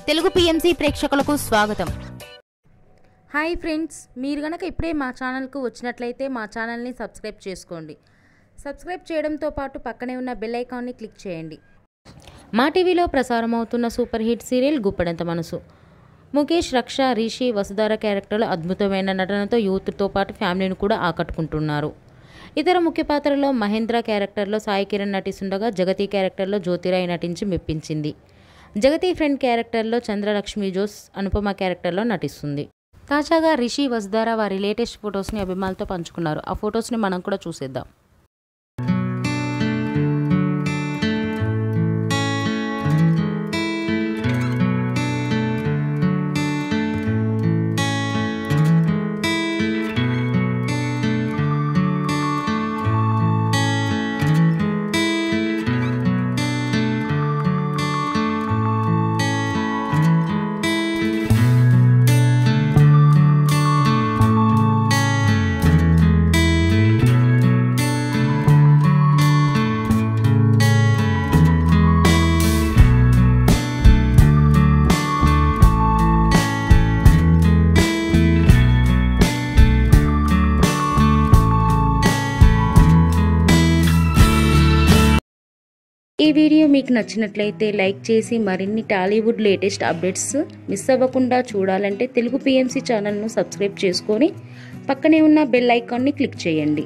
Telugu PMC ప్రేక్షకులకు స్వాగతం. Hi friends, మీరు గనక ఇప్పుడే మా ఛానల్కు వచ్చినట్లయితే మా ఛానల్ని సబ్స్క్రైబ్ చేసుకోండి. సబ్స్క్రైబ్ చేయడంతో పాటు పక్కనే ఉన్న బెల్ ఐకాన్ని క్లిక్ చేయండి. మా టీవీలో ప్రసారం అవుతున్న సూపర్ హిట్ సీరియల్ గుప్పెడంత మనసు. ముఖేష్, రక్ష, రిషి, వసుధార క్యారెక్టర్లు అద్భుతమైన నటనతో యూత్తో పాటు ఫ్యామిలీని కూడా ఆకట్టుకుంటున్నారు. ఇతర ముఖ్య పాత్రలో మహేంద్ర క్యారెక్టర్లో సాయి కిరణ్ నటిస్తుండగా జగతి క్యారెక్టర్లో జ్యోతిరాయ్ నటించి మెప్పించింది. జగతి ఫ్రెండ్ క్యారెక్టర్లో చంద్రలక్ష్మి జోస్ అనుపమ క్యారెక్టర్లో నటిస్తుంది. తాజాగా రిషి, వసుధార వారి లేటెస్ట్ ఫొటోస్ని అభిమానులతో పంచుకున్నారు. ఆ ఫొటోస్ని మనం కూడా చూసేద్దాం. ఈ వీడియో మీకు నచ్చినట్లయితే లైక్ చేసి మరిన్ని టాలీవుడ్ లేటెస్ట్ అప్డేట్స్ మిస్ అవ్వకుండా చూడాలంటే తెలుగు పిఎంసి ఛానల్ను సబ్స్క్రైబ్ చేసుకొని పక్కనే ఉన్న బెల్ ఐకాన్ని క్లిక్ చేయండి.